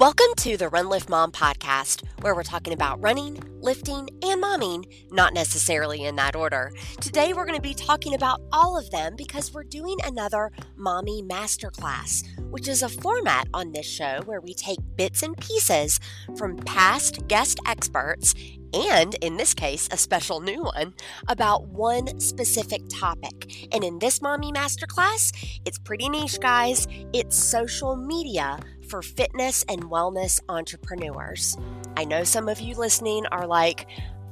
Welcome to the Run Lift Mom podcast, where we're talking about running, lifting, and momming, not necessarily in that order. Today, we're going to be talking about all of them because we're doing another Mommy Masterclass, which is a format on this show where we take bits and pieces from past guest experts and, in this case, a special new one, about one specific topic. And in this Mommy Masterclass, it's pretty niche, guys. It's social media for fitness and wellness entrepreneurs. I know some of you listening are like,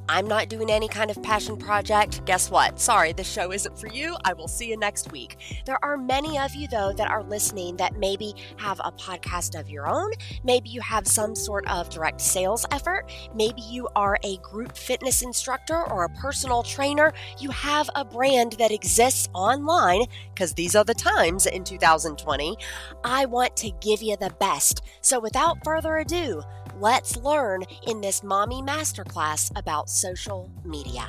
I'm not doing any kind of passion project. Guess what? Sorry, this show isn't for you. I will see you next week. There are many of you, though, that are listening that maybe have a podcast of your own. Maybe you have some sort of direct sales effort. Maybe you are a group fitness instructor or a personal trainer. You have a brand that exists online, because these are the times in 2020. I want to give you the best. So without further ado, let's learn in this Mommy Masterclass about social media.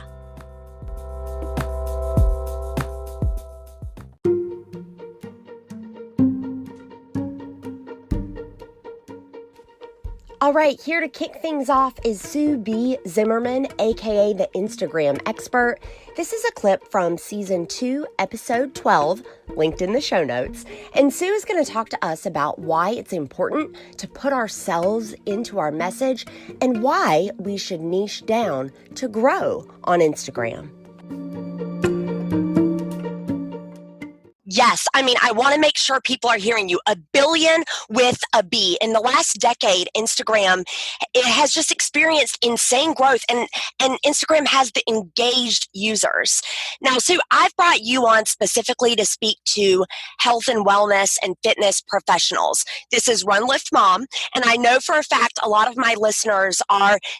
All right, here to kick things off is Sue B. Zimmerman, aka the Instagram expert. This is a clip from season 2, episode 12, linked in the show notes. And Sue is going to talk to us about why it's important to put ourselves into our message and why we should niche down to grow on Instagram. Yes, I want to make sure people are hearing you. 1 billion with a B. In the last decade, Instagram, it has just experienced insane growth, and Instagram has the engaged users. Now, Sue, I've brought you on specifically to speak to health and wellness and fitness professionals. This is Run Lift Mom, and I know for a fact a lot of my listeners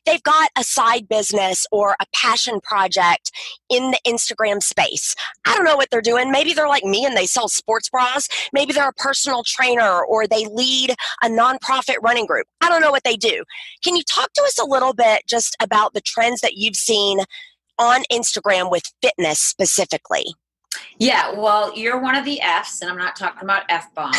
they've got a side business or a passion project in the Instagram space. I don't know what they're doing. Maybe they're like me and they sell sports bras. Maybe they're a personal trainer or they lead a nonprofit running group. I don't know what they do. Can you talk to us a little bit just about the trends that you've seen on Instagram with fitness specifically? Yeah, well, you're one of the Fs, and I'm not talking about F-bombs.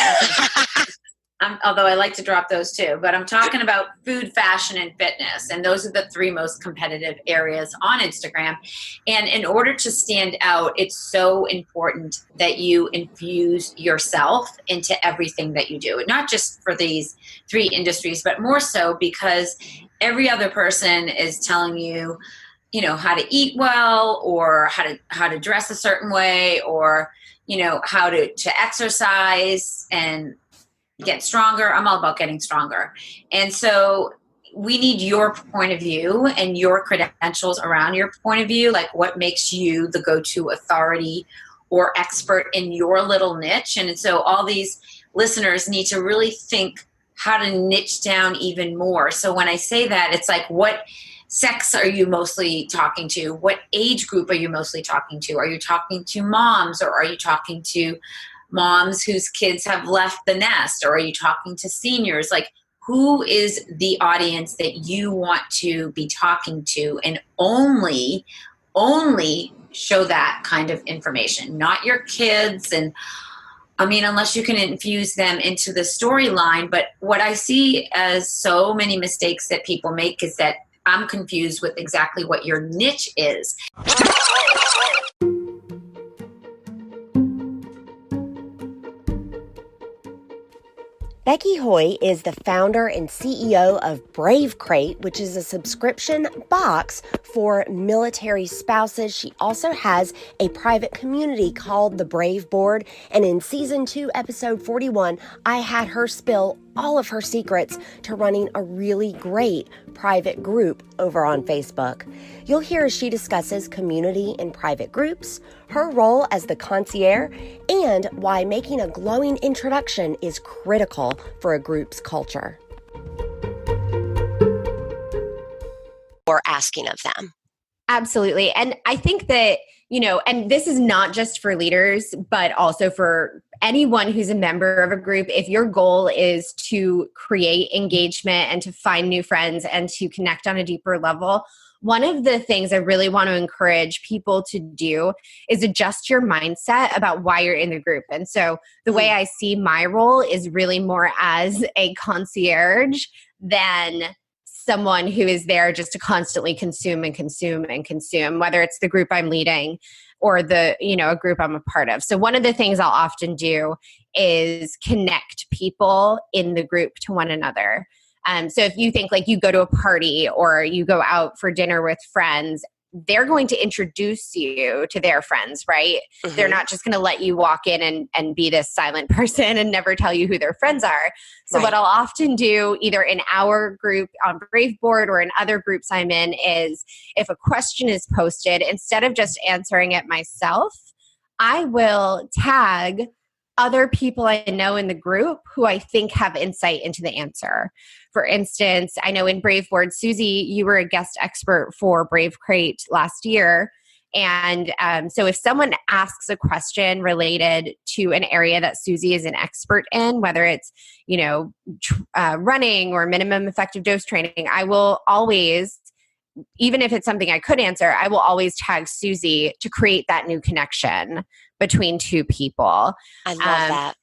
Although I like to drop those too, but I'm talking about food, fashion, and fitness. And those are the 3 most competitive areas on Instagram. And in order to stand out, it's so important that you infuse yourself into everything that you do. Not just for these 3 industries, but more so because every other person is telling you, how to eat well, or how to dress a certain way, or, how to exercise and get stronger. I'm all about getting stronger. And so we need your point of view and your credentials around your point of view, like what makes you the go-to authority or expert in your little niche. And so all these listeners need to really think how to niche down even more. So when I say that, it's like, what sex are you mostly talking to? What age group are you mostly talking to? Are you talking to moms, or are you talking to moms whose kids have left the nest, or are you talking to seniors? Like, who is the audience that you want to be talking to, and only show that kind of information, not your kids. And unless you can infuse them into the storyline. But what I see as so many mistakes that people make is that I'm confused with exactly what your niche is. Becky Hoy is the founder and CEO of Brave Crate, which is a subscription box for military spouses. She also has a private community called the Brave Board. And in season 2, episode 41, I had her spill all of her secrets to running a really great private group over on Facebook. You'll hear as she discusses community in private groups, her role as the concierge, and why making a glowing introduction is critical for a group's culture. Or asking of them. Absolutely. And I think that, and this is not just for leaders, but also for anyone who's a member of a group. If your goal is to create engagement and to find new friends and to connect on a deeper level, one of the things I really want to encourage people to do is adjust your mindset about why you're in the group. And so the way I see my role is really more as a concierge than someone who is there just to constantly consume and consume and consume, whether it's the group I'm leading or a group I'm a part of. So one of the things I'll often do is connect people in the group to one another. So if you think like you go to a party or you go out for dinner with friends, they're going to introduce you to their friends, right? Mm-hmm. They're not just going to let you walk in and be this silent person and never tell you who their friends are. So what I'll often do either in our group on Braveboard or in other groups I'm in is if a question is posted, instead of just answering it myself, I will tag other people I know in the group who I think have insight into the answer. For instance, I know in Braveboard, Susie, you were a guest expert for Brave Crate last year. And so if someone asks a question related to an area that Susie is an expert in, whether it's, running or minimum effective dose training, I will always, even if it's something I could answer, I will always tag Susie to create that new connection between two people. I love that.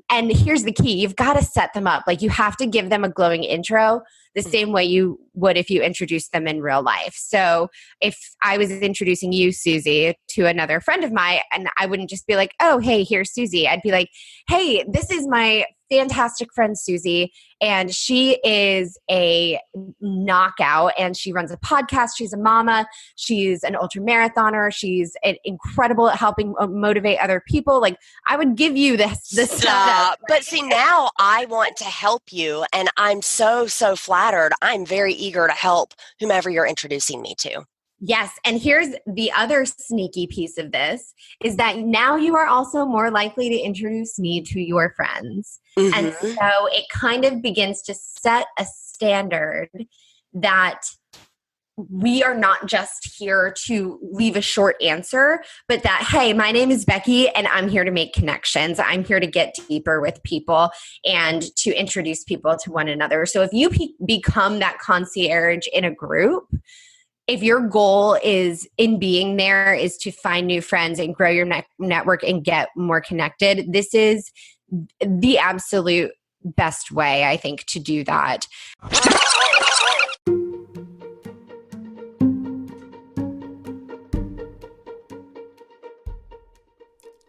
And here's the key. You've got to set them up. Like you have to give them a glowing intro the same way you would if you introduced them in real life. So if I was introducing you, Susie, to another friend of mine, and I wouldn't just be like, oh, hey, here's Susie. I'd be like, hey, this is my fantastic friend, Susie. And she is a knockout and she runs a podcast. She's a mama. She's an ultra marathoner. She's incredible at helping motivate other people. Like I would give you this stuff. But see, now I want to help you and I'm so flattered. I'm very eager to help whomever you're introducing me to. Yes. And here's the other sneaky piece of this is that now you are also more likely to introduce me to your friends. Mm-hmm. And so it kind of begins to set a standard that we are not just here to leave a short answer, but that, hey, my name is Becky and I'm here to make connections. I'm here to get deeper with people and to introduce people to one another. So if you become that concierge in a group, if your goal is in being there is to find new friends and grow your network and get more connected, this is the absolute best way, I think, to do that.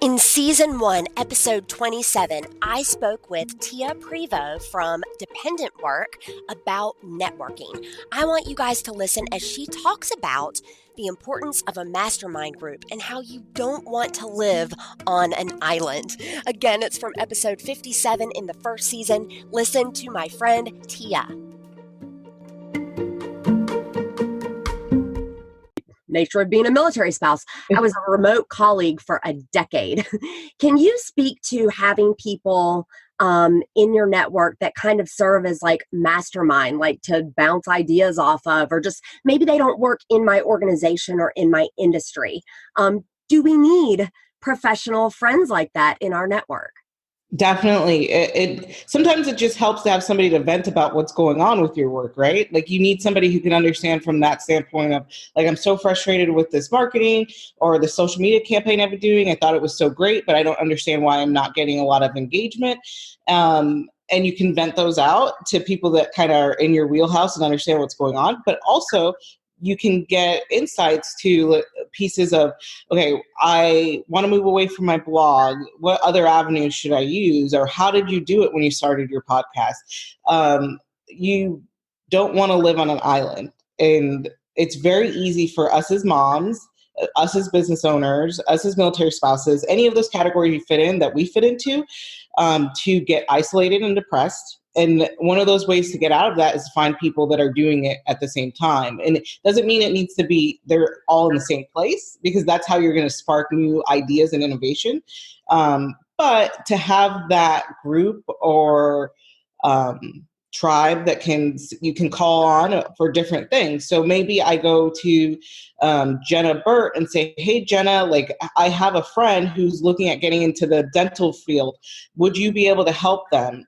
In Season 1, Episode 27, I spoke with Tia Prevost from Dependent Work about networking. I want you guys to listen as she talks about the importance of a mastermind group and how you don't want to live on an island. Again, it's from Episode 57 in the first season. Listen to my friend Tia. Nature of being a military spouse. I was a remote colleague for a decade. Can you speak to having people in your network that kind of serve as like mastermind, like to bounce ideas off of, or just maybe they don't work in my organization or in my industry? Do we need professional friends like that in our network? Definitely. Sometimes it just helps to have somebody to vent about what's going on with your work, right? Like you need somebody who can understand from that standpoint of like, I'm so frustrated with this marketing or the social media campaign I've been doing. I thought it was so great, but I don't understand why I'm not getting a lot of engagement. And you can vent those out to people that kind of are in your wheelhouse and understand what's going on. But also you can get insights to pieces of, okay, I want to move away from my blog. What other avenues should I use? Or how did you do it when you started your podcast? You don't want to live on an island. And it's very easy for us as moms, us as business owners, us as military spouses, any of those categories you fit in that we fit into, to get isolated and depressed. And one of those ways to get out of that is to find people that are doing it at the same time. And it doesn't mean it needs to be they're all in the same place, because that's how you're going to spark new ideas and innovation. But to have that group or tribe that you can call on for different things. So maybe I go to Jenna Burt and say, hey, Jenna, like I have a friend who's looking at getting into the dental field. Would you be able to help them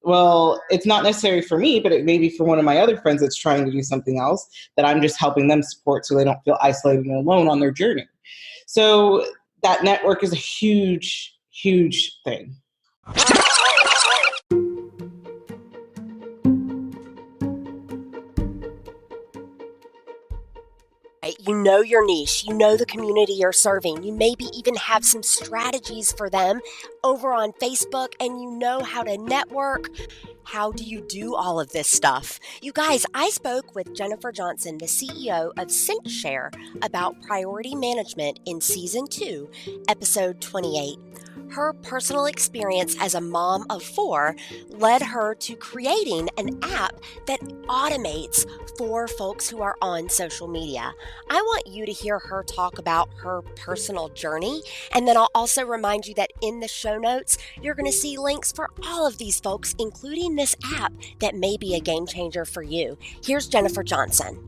well, it's not necessary for me, but it may be for one of my other friends that's trying to do something else that I'm just helping them support so they don't feel isolated and alone on their journey. So that network is a huge, huge thing. You know your niche, you know the community you're serving, you maybe even have some strategies for them over on Facebook, and you know how to network. How do you do all of this stuff? You guys, I spoke with Jennifer Johnson, the CEO of SyncShare, about priority management in Season 2, Episode 28. Her personal experience as a mom of 4 led her to creating an app that automates for folks who are on social media. I want you to hear her talk about her personal journey, and then I'll also remind you that in the show notes, you're going to see links for all of these folks, including this app that may be a game changer for you. Here's Jennifer Johnson.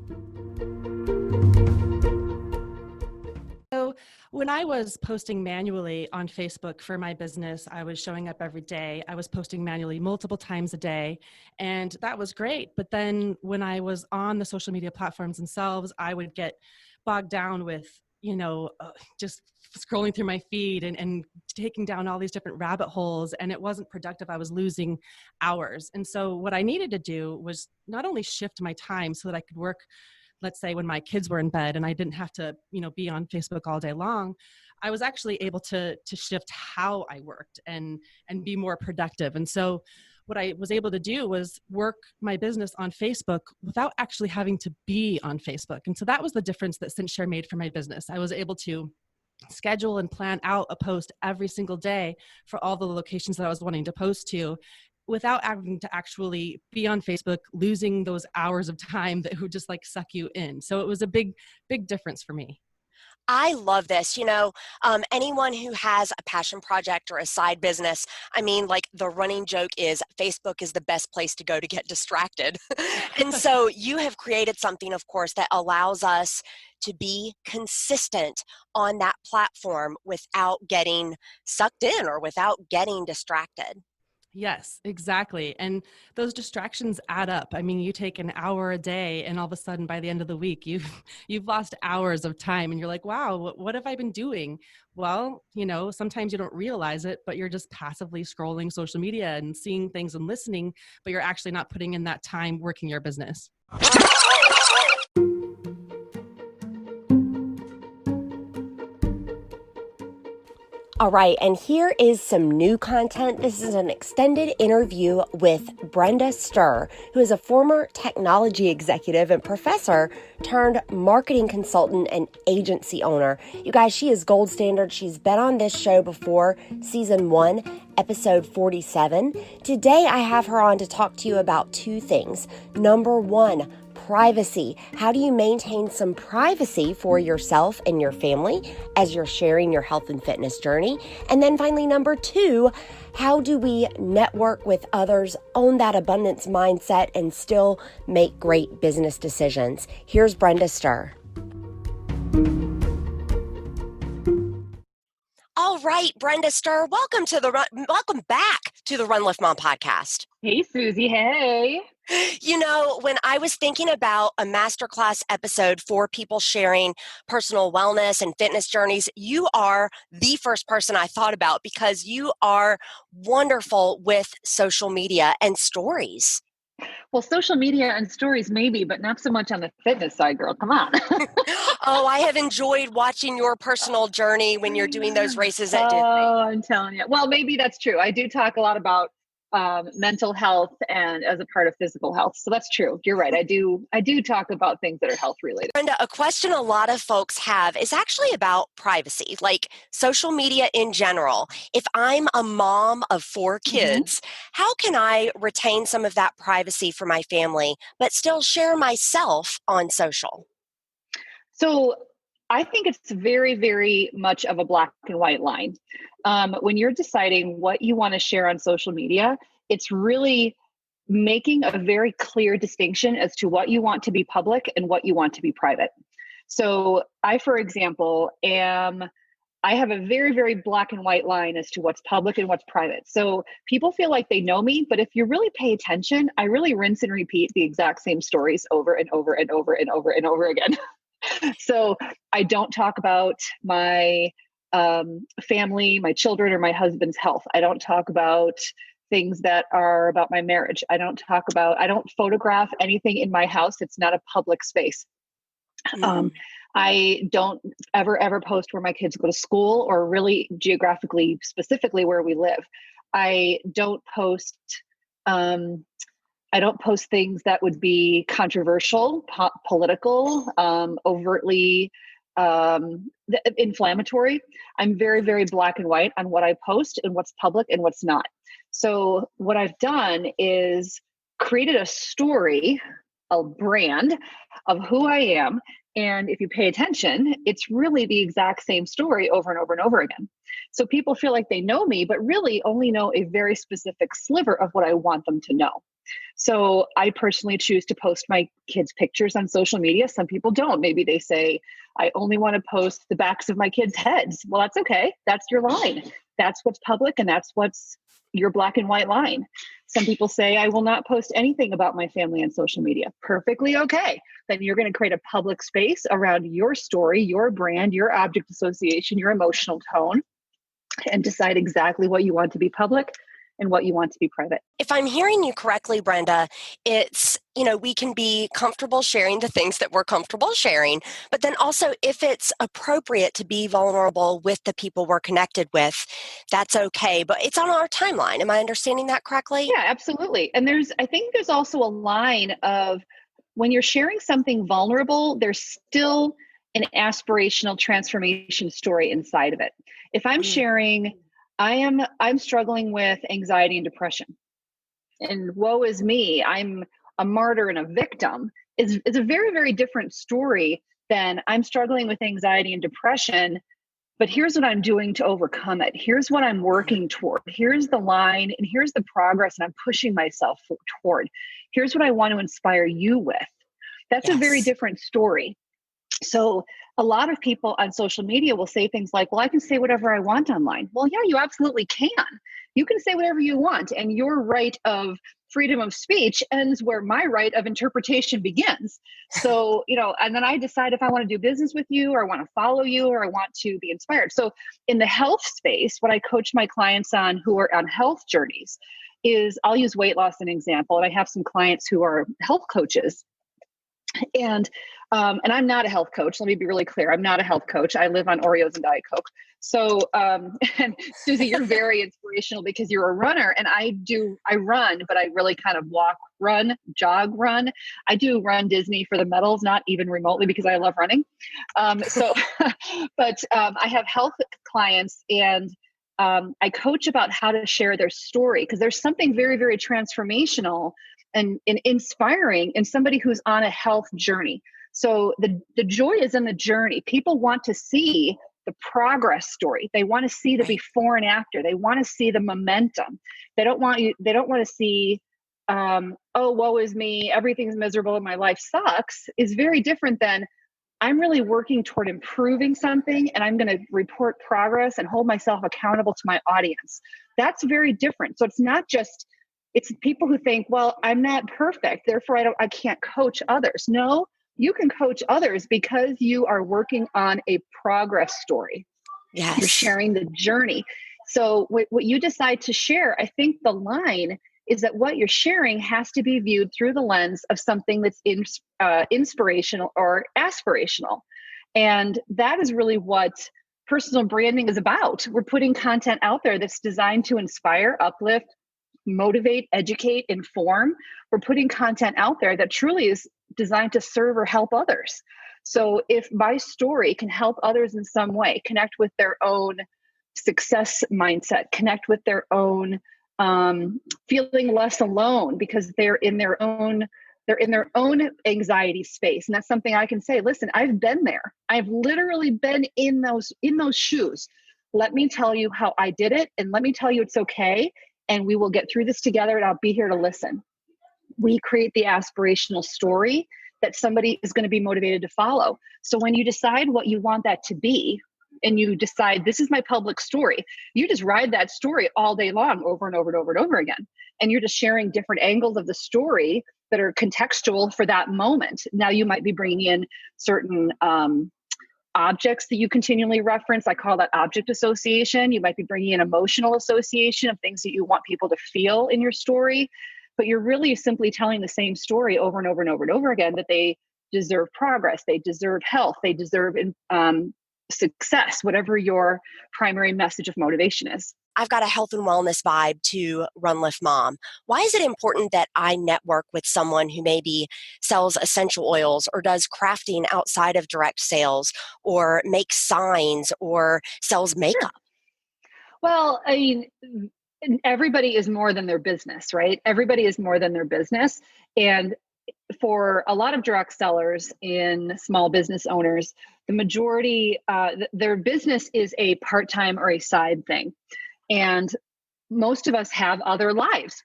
So when I was posting manually on Facebook for my business, I was showing up every day. I was posting manually multiple times a day, and that was great. But then when I was on the social media platforms themselves, I would get bogged down with, just scrolling through my feed and taking down all these different rabbit holes, and it wasn't productive. I was losing hours. And so what I needed to do was not only shift my time so that I could work, let's say when my kids were in bed and I didn't have to, be on Facebook all day long, I was actually able to shift how I worked and be more productive. And so what I was able to do was work my business on Facebook without actually having to be on Facebook. And so that was the difference that SyncShare made for my business. I was able to schedule and plan out a post every single day for all the locations that I was wanting to post to, without having to actually be on Facebook, losing those hours of time that would just like suck you in. So it was a big, big difference for me. I love this. Anyone who has a passion project or a side business, the running joke is Facebook is the best place to go to get distracted. And so you have created something, of course, that allows us to be consistent on that platform without getting sucked in or without getting distracted. Yes, exactly. And those distractions add up. You take an hour a day and all of a sudden by the end of the week, you've lost hours of time and you're like, wow, what have I been doing? Well, sometimes you don't realize it, but you're just passively scrolling social media and seeing things and listening, but you're actually not putting in that time working your business. All right, and here is some new content. This is an extended interview with Brenda Sturr, who is a former technology executive and professor turned marketing consultant and agency owner. You guys, she is gold standard. She's been on this show before, Season 1, Episode 47. Today, I have her on to talk to you about 2 things. Number 1, privacy. How do you maintain some privacy for yourself and your family as you're sharing your health and fitness journey? And then finally, number 2, how do we network with others, own that abundance mindset, and still make great business decisions? Here's Brenda Sturr. All right, Brenda Sturr, welcome back to the Run Lift Mom podcast. Hey, Susie. Hey. When I was thinking about a masterclass episode for people sharing personal wellness and fitness journeys, you are the first person I thought about because you are wonderful with social media and stories. Well, social media and stories maybe, but not so much on the fitness side, girl. Come on. Oh, I have enjoyed watching your personal journey when you're doing those races at Disney. Oh, I'm telling you. Well, maybe that's true. I do talk a lot about mental health and as a part of physical health. So that's true. You're right. I do talk about things that are health related. Brenda, a question a lot of folks have is actually about privacy, like social media in general. If I'm a mom of 4 kids, how can I retain some of that privacy for my family, but still share myself on social? So I think it's very, very much of a black and white line. When you're deciding what you want to share on social media, it's really making a very clear distinction as to what you want to be public and what you want to be private. So I, for example, am I have a very, very black and white line as to what's public and what's private. So people feel like they know me, but if you really pay attention, I really rinse and repeat the exact same stories over and over and over and over and over again. So I don't talk about my family, my children, or my husband's health. I don't talk about things that are about my marriage. I don't photograph anything in my house. It's not a public space. I don't ever post where my kids go to school or really geographically, specifically where we live. I don't post things that would be controversial, political, overtly inflammatory. I'm very, very black and white on what I post and what's public and what's not. So what I've done is created a story, a brand of who I am. And if you pay attention, it's really the exact same story over and over and over again. So people feel like they know me, but really only know a very specific sliver of what I want them to know. So I personally choose to post my kids' pictures on social media. Some people don't. Maybe they say, I only want to post the backs of my kids' heads. Well, that's okay. That's your line. That's what's public and that's what's your black and white line. Some people say, I will not post anything about my family on social media. Perfectly okay. Then you're going to create a public space around your story, your brand, your object association, your emotional tone, and decide exactly what you want to be public and what you want to be private. If I'm hearing you correctly, Brenda, it's, we can be comfortable sharing the things that we're comfortable sharing, but then also if it's appropriate to be vulnerable with the people we're connected with, that's okay, but it's on our timeline. Am I understanding that correctly? Yeah, absolutely. And I think there's also a line of when you're sharing something vulnerable, there's still an aspirational transformation story inside of it. If I'm sharing, I'm struggling with anxiety and depression, and woe is me, I'm a martyr and a victim, is a very, very different story than I'm struggling with anxiety and depression, but here's what I'm doing to overcome it. Here's what I'm working toward. Here's the line, and here's the progress, and I'm pushing myself toward. Here's what I want to inspire you with. That's a very different story. So a lot of people on social media will say things like, well, I can say whatever I want online. Well, yeah, you absolutely can. You can say whatever you want. And your right of freedom of speech ends where my right of interpretation begins. So, and then I decide if I want to do business with you or I want to follow you or I want to be inspired. So in the health space, what I coach my clients on who are on health journeys is, I'll use weight loss as an example. And I have some clients who are health coaches. And I'm not a health coach. Let me be really clear. I'm not a health coach. I live on Oreos and Diet Coke. So, and Susie, you're very inspirational because you're a runner, and I run, but I really kind of walk, run, jog, run. I do run Disney for the medals, not even remotely because I love running. But I have health clients, and I coach about how to share their story because there's something very, very transformational and inspiring in somebody who's on a health journey. So the joy is in the journey. People want to see the progress story. They want to see the before and after. They want to see the momentum. They don't want to see, oh, woe is me, everything's miserable and my life sucks, is very different than I'm really working toward improving something and I'm going to report progress and hold myself accountable to my audience. That's very different. So it's people who think, well, I'm not perfect, therefore I can't coach others. No, you can coach others because you are working on a progress story. Yes. You're sharing the journey. So what you decide to share, I think the line is that what you're sharing has to be viewed through the lens of something that's inspirational or aspirational. And that is really what personal branding is about. We're putting content out there that's designed to inspire, uplift, motivate, educate, inform. We're putting content out there that truly is designed to serve or help others. So if my story can help others in some way, connect with their own success mindset, connect with their own feeling less alone because they're in their own anxiety space. And that's something I can say, listen, I've been there. I've literally been in those shoes. Let me tell you how I did it. And let me tell you it's okay. And we will get through this together and I'll be here to listen. We create the aspirational story that somebody is going to be motivated to follow. So when you decide what you want that to be, and you decide this is my public story, you just ride that story all day long over and over and over and over again. And you're just sharing different angles of the story that are contextual for that moment. Now you might be bringing in certain objects that you continually reference. I call that object association. You might be bringing in emotional association of things that you want people to feel in your story, but you're really simply telling the same story over and over and over and over again, that they deserve progress, they deserve health, they deserve success, whatever your primary message of motivation is. I've got a health and wellness vibe to Run Lift Mom. Why is it important that I network with someone who maybe sells essential oils or does crafting outside of direct sales or makes signs or sells makeup? Sure. Well, I mean, everybody is more than their business, right? Everybody is more than their business. And for a lot of direct sellers in small business owners, the majority, their business is a part-time or a side thing. And most of us have other lives.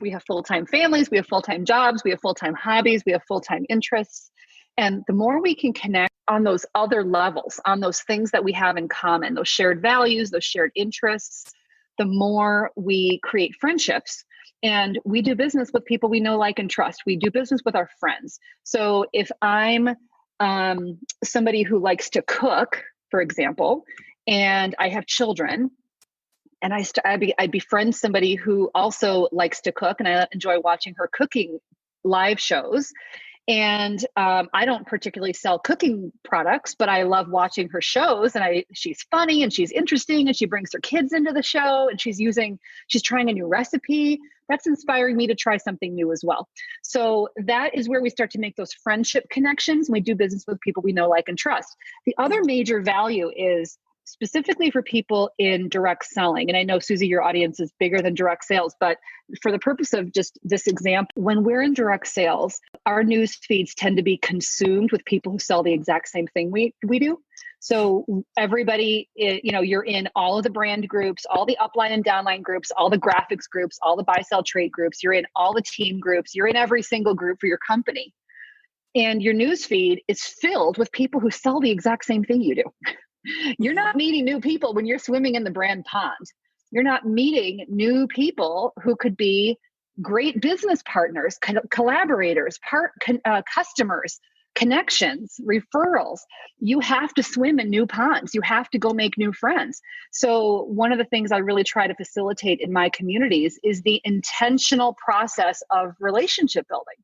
We have full-time families, we have full-time jobs, we have full-time hobbies, we have full-time interests. And the more we can connect on those other levels, on those things that we have in common, those shared values, those shared interests, the more we create friendships. And we do business with people we know, like, and trust. We do business with our friends. So if I'm somebody who likes to cook, for example, and I have children, and I befriend somebody who also likes to cook, and I enjoy watching her cooking live shows. And I don't particularly sell cooking products, but I love watching her shows, and she's funny and she's interesting, and she brings her kids into the show, and she's trying a new recipe. That's inspiring me to try something new as well. So that is where we start to make those friendship connections. We do business with people we know, like, and trust. The other major value is specifically for people in direct selling. And I know, Susie, your audience is bigger than direct sales, but for the purpose of just this example, when we're in direct sales, our news feeds tend to be consumed with people who sell the exact same thing we do. So everybody, you're in all of the brand groups, all the upline and downline groups, all the graphics groups, all the buy, sell, trade groups. You're in all the team groups. You're in every single group for your company. And your news feed is filled with people who sell the exact same thing you do. You're not meeting new people when you're swimming in the brand pond. You're not meeting new people who could be great business partners, collaborators, customers, connections, referrals. You have to swim in new ponds. You have to go make new friends. So one of the things I really try to facilitate in my communities is the intentional process of relationship building.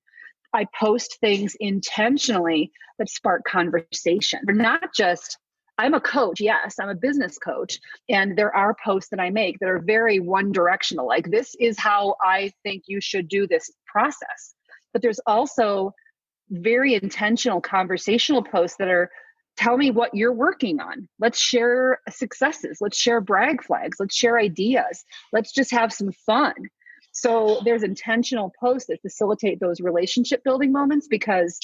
I post things intentionally that spark conversation. They're not just, I'm a coach. Yes, I'm a business coach. And there are posts that I make that are very one directional. Like, this is how I think you should do this process. But there's also very intentional conversational posts that are, tell me what you're working on. Let's share successes. Let's share brag flags. Let's share ideas. Let's just have some fun. So there's intentional posts that facilitate those relationship building moments, because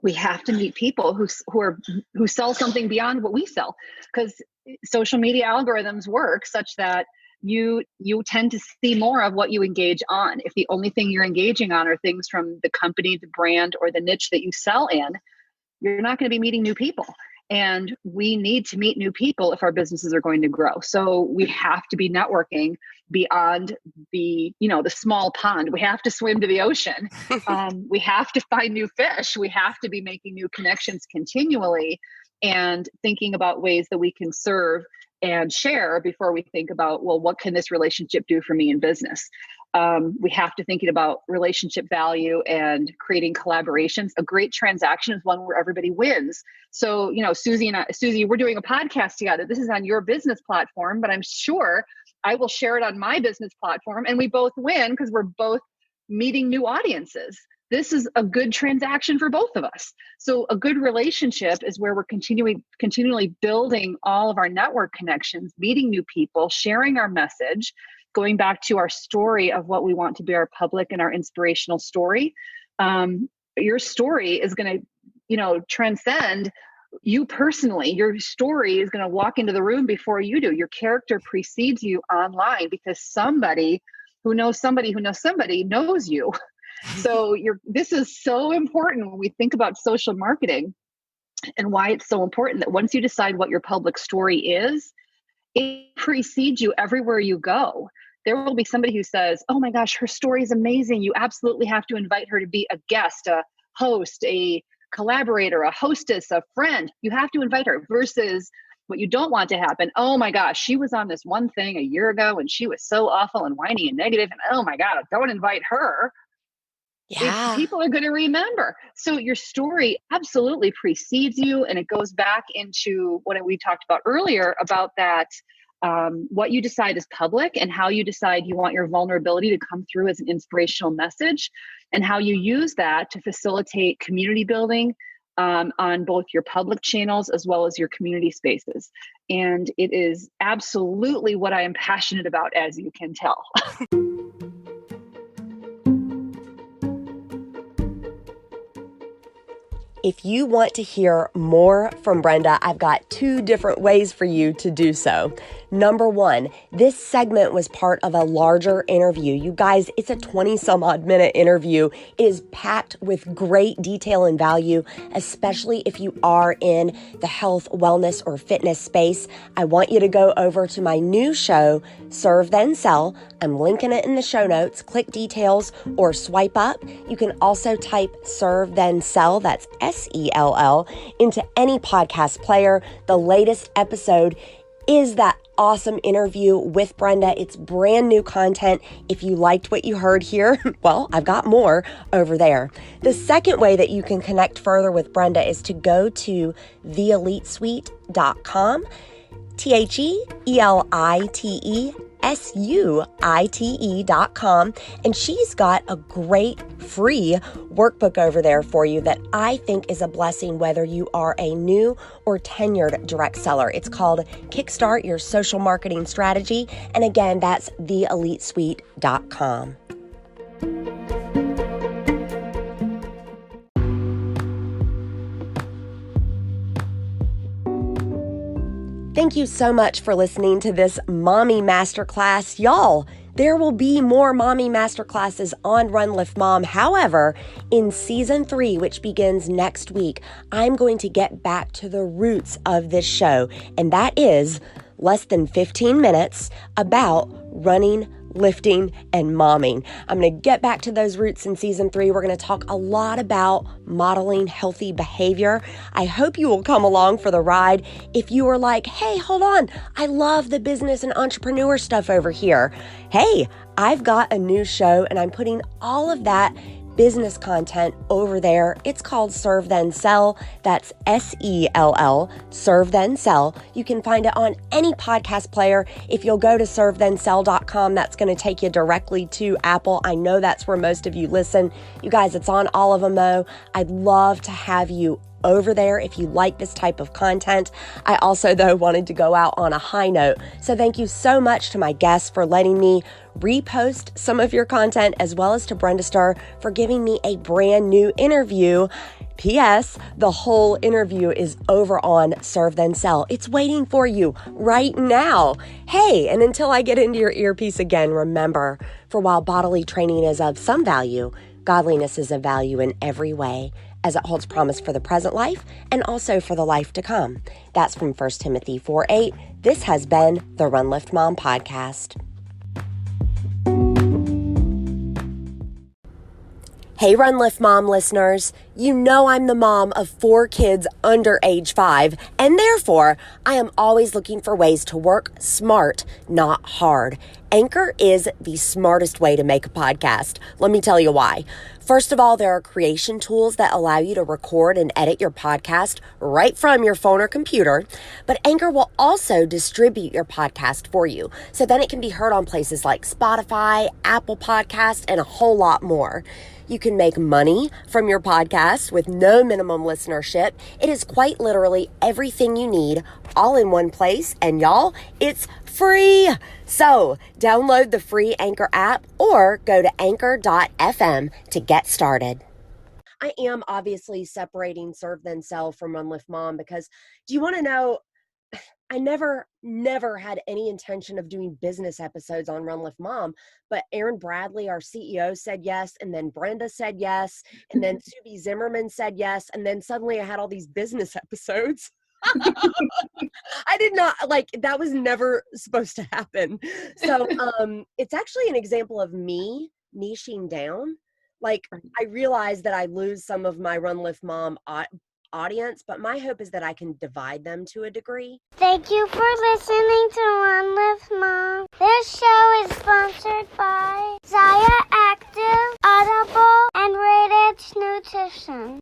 we have to meet people who sell something beyond what we sell, because social media algorithms work such that you tend to see more of what you engage on. If the only thing you're engaging on are things from the company, the brand, or the niche that you sell in, you're not going to be meeting new people. And we need to meet new people if our businesses are going to grow. So we have to be networking beyond the small pond. We have to swim to the ocean. We have to find new fish. We have to be making new connections continually and thinking about ways that we can serve and share before we think about, well, what can this relationship do for me in business? We have to thinking about relationship value and creating collaborations. A great transaction is one where everybody wins. So, Susie, we're doing a podcast together. This is on your business platform, but I'm sure I will share it on my business platform, and we both win because we're both meeting new audiences. This is a good transaction for both of us. So a good relationship is where we're continually building all of our network connections, meeting new people, sharing our message, going back to our story of what we want to be our public and our inspirational story. Your story is going to, transcend you personally. Your story is going to walk into the room before you do. Your character precedes you online because somebody who knows somebody who knows somebody knows you. So this is so important when we think about social marketing. and why it's so important that once you decide what your public story is, it precedes you everywhere you go. There will be somebody who says, oh my gosh, her story is amazing. You absolutely have to invite her to be a guest, a host, a collaborator, a hostess, a friend. You have to invite her, versus what you don't want to happen. Oh my gosh, she was on this one thing a year ago and she was so awful and whiny and negative, and oh my God, don't invite her. Yeah. People are going to remember. So your story absolutely precedes you, and it goes back into what we talked about earlier about that, what you decide is public and how you decide you want your vulnerability to come through as an inspirational message, and how you use that to facilitate community building on both your public channels as well as your community spaces. And it is absolutely what I am passionate about, as you can tell. If you want to hear more from Brenda, I've got 2 different ways for you to do so. Number 1, this segment was part of a larger interview. You guys, it's a 20-some-odd minute interview. It is packed with great detail and value, especially if you are in the health, wellness, or fitness space. I want you to go over to my new show, Serve Then Sell. I'm linking it in the show notes. Click details or swipe up. You can also type Serve Then Sell, that's SELL, into any podcast player. The latest episode is that awesome interview with Brenda. It's brand new content. If you liked what you heard here, well, I've got more over there. The second way that you can connect further with Brenda is to go to theelitesuite.com, TheEliteSuite.com, and she's got a great free workbook over there for you that I think is a blessing whether you are a new or tenured direct seller. It's called Kickstart Your Social Marketing Strategy, and again, that's TheEliteSuite.com. Thank you so much for listening to this Mommy Masterclass. Y'all, there will be more Mommy Masterclasses on Run Lift Mom. However, in season 3, which begins next week, I'm going to get back to the roots of this show, and that is less than 15 minutes about running, lifting, and momming. I'm going to get back to those roots in season 3. We're going to talk a lot about modeling healthy behavior. I hope you will come along for the ride. If you are like, hey, hold on, I love the business and entrepreneur stuff over here. Hey, I've got a new show and I'm putting all of that business content over there. It's called Serve Then Sell. That's SELL, Serve Then Sell. You can find it on any podcast player. If you'll go to servethenSell.com, that's going to take you directly to Apple. I know that's where most of you listen. You guys, it's on all of them though. I'd love to have you over there if you like this type of content. I also, though, wanted to go out on a high note. So thank you so much to my guests for letting me repost some of your content, as well as to Brenda Starr for giving me a brand new interview. P.S. The whole interview is over on Serve Then Sell. It's waiting for you right now. Hey, and until I get into your earpiece again, remember, for while bodily training is of some value, godliness is of value in every way, as it holds promise for the present life and also for the life to come. That's from 1 Timothy 4:8. This has been the Run Lift Mom podcast. Hey, Run Lift Mom listeners, you know I'm the mom of 4 kids under age 5, and therefore I am always looking for ways to work smart, not hard. Anchor is the smartest way to make a podcast. Let me tell you why. First of all, there are creation tools that allow you to record and edit your podcast right from your phone or computer, but Anchor will also distribute your podcast for you, so then it can be heard on places like Spotify, Apple Podcasts, and a whole lot more. You can make money from your podcast with no minimum listenership. It is quite literally everything you need all in one place. And y'all, it's free. So download the free Anchor app or go to anchor.fm to get started. I am obviously separating Serve Then Sell from Run Lift Mom because do you want to know, I never had any intention of doing business episodes on Run Lift Mom, but Aaron Bradley, our CEO, said yes, and then Brenda said yes, and then Subi Zimmerman said yes, and then suddenly I had all these business episodes. I did not, like, that was never supposed to happen. So it's actually an example of me niching down. Like, I realize that I lose some of my Run Lift Mom audience, but my hope is that I can divide them to a degree. Thank you for listening to Run Lift Mom. This show is sponsored by Zaya Active, Audible, and Radiant Nutrition.